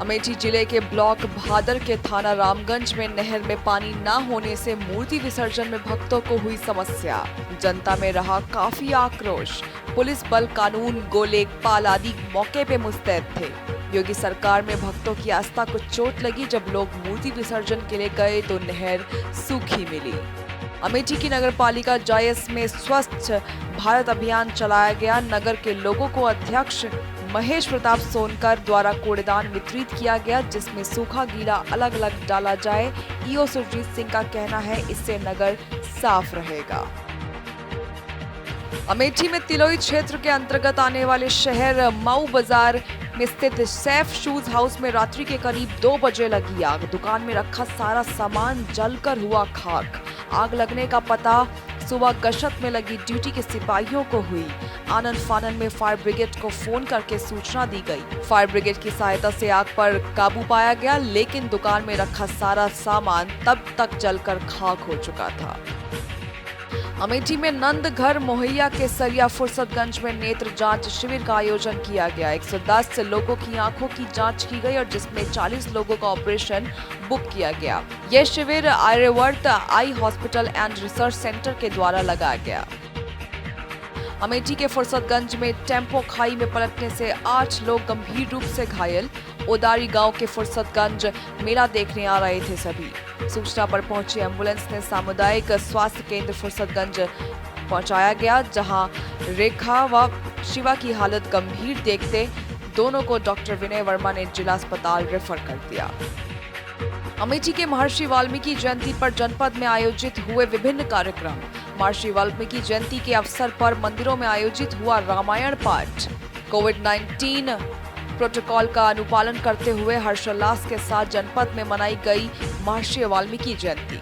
अमेठी जिले के ब्लॉक भादर के थाना रामगंज में नहर में पानी न होने से मूर्ति विसर्जन में भक्तों को हुई समस्या। जनता में रहा काफी आक्रोश। पुलिस बल, कानून, गोलेकपाल आदि मौके पे मुस्तैद थे। योगी सरकार में भक्तों की आस्था को चोट लगी। जब लोग मूर्ति विसर्जन के लिए गए तो नहर सूखी मिली। अमेठी की नगर पालिका जायस में स्वच्छ भारत अभियान चलाया गया। नगर के लोगों को अध्यक्ष महेश प्रताप सोनकर द्वारा कूड़ेदान वितरित किया गया, जिसमें सूखा गीला अलग अलग डाला जाए। ईओ सुरजीत सिंह का कहना है इससे नगर साफ रहेगा। अमेठी में तिलोई क्षेत्र के अंतर्गत आने वाले शहर मऊ बाजार में स्थित सैफ शूज हाउस में रात्रि के करीब 2 बजे लगी आग। दुकान में रखा सारा सामान जलकर हुआ खाक। आग लगने का पता सुबह गश्त में लगी ड्यूटी के सिपाहियों को हुई। आनन फानन में फायर ब्रिगेड को फोन करके सूचना दी गई। फायर ब्रिगेड की सहायता से आग पर काबू पाया गया, लेकिन दुकान में रखा सारा सामान तब तक जलकर खाक हो चुका था। अमेठी में नंद घर मोहैया के सरिया फुर्सतगंज में नेत्र जांच शिविर का आयोजन किया गया। 110 लोगों की आंखों की जांच की गई और जिसमें 40 लोगों का ऑपरेशन बुक किया गया। यह शिविर Aryavart eye hospital and research centre के द्वारा लगाया गया। अमेठी के फुर्सतगंज में टेम्पो खाई में पलटने से 8 लोग गंभीर रूप से घायल। ओदारी गांव के फुर्सतगंज मेला देखने आ रहे थे सभी। सूचना पर पहुंची एम्बुलेंस ने सामुदायिक स्वास्थ्य केंद्र फुर्सतगंज पहुंचाया गया, जहां रेखा व शिवा की हालत गंभीर देखते दोनों को डॉक्टर विनय वर्मा ने जिला अस्पताल रेफर कर दिया। अमेठी के महर्षि वाल्मीकि जयंती पर जनपद में आयोजित हुए विभिन्न कार्यक्रम। महर्षि वाल्मीकि जयंती के अवसर पर मंदिरों में आयोजित हुआ रामायण पाठ। कोविड-19 प्रोटोकॉल का अनुपालन करते हुए हर्षोल्लास के साथ जनपद में मनाई गई महर्षि वाल्मीकि जयंती।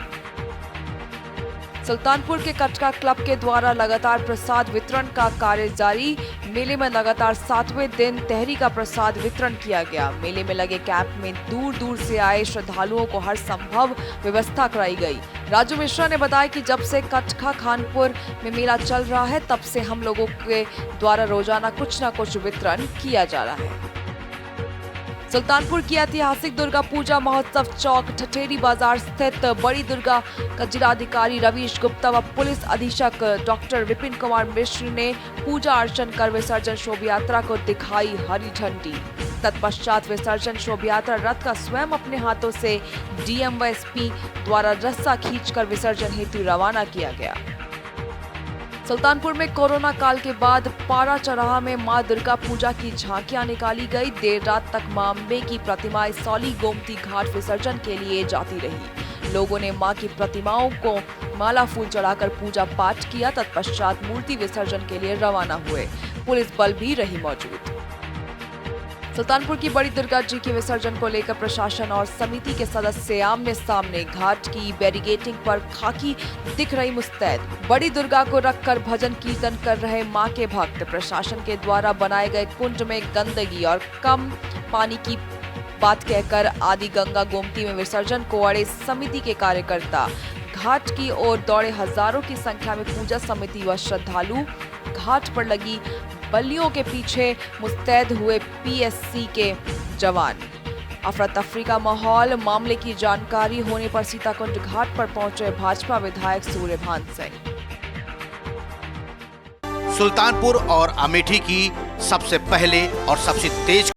सुल्तानपुर के कटका क्लब के द्वारा लगातार प्रसाद वितरण का कार्य जारी। मेले में लगातार 7वें दिन तहरी का प्रसाद वितरण किया गया। मेले में लगे कैंप में दूर दूर से आए श्रद्धालुओं को हर संभव व्यवस्था कराई गई। राजू मिश्रा ने बताया कि जब से कटका खानपुर में मेला चल रहा है, तब से हम लोगों के द्वारा रोजाना कुछ न कुछ वितरण किया जा रहा है। सुल्तानपुर की ऐतिहासिक दुर्गा पूजा महोत्सव चौक ठठेरी बाजार स्थित बड़ी दुर्गा का जिलाधिकारी रवीश गुप्ता व पुलिस अधीक्षक डॉक्टर विपिन कुमार मिश्र ने पूजा अर्चन कर विसर्जन शोभा यात्रा को दिखाई हरी झंडी। तत्पश्चात विसर्जन शोभा यात्रा रथ का स्वयं अपने हाथों से डीएम व एसपी द्वारा रस्सा खींचकर विसर्जन हेतु रवाना किया गया। सुल्तानपुर में कोरोना काल के बाद पारा चौराहा में मां दुर्गा पूजा की झांकियां निकाली गई। देर रात तक मां अम्बे की प्रतिमाएं सौली गोमती घाट विसर्जन के लिए जाती रही। लोगों ने मां की प्रतिमाओं को माला फूल चढ़ाकर पूजा पाठ किया। तत्पश्चात मूर्ति विसर्जन के लिए रवाना हुए। पुलिस बल भी रही मौजूद। सुल्तानपुर की बड़ी दुर्गा जी के विसर्जन को लेकर प्रशासन और समिति के सदस्य आमने सामने। घाट की बैरिकेटिंग पर खाकी दिख रही मुस्तैद। बड़ी दुर्गा को रखकर भजन कीर्तन कर रहे मां के भक्त। प्रशासन के द्वारा बनाए गए कुंड में गंदगी और कम पानी की बात कहकर आदि गंगा गोमती में विसर्जन को अड़े समिति के कार्यकर्ता। घाट की ओर दौड़े हजारों की संख्या में पूजा समिति व श्रद्धालु। घाट पर लगी बल्लियों के पीछे मुस्तैद हुए पीएससी के जवान। अफरा तफरी का माहौल। मामले की जानकारी होने पर सीताकुंड घाट पर पहुंचे भाजपा विधायक सूर्यभान सिंह। सुल्तानपुर और अमेठी की सबसे पहले और सबसे तेज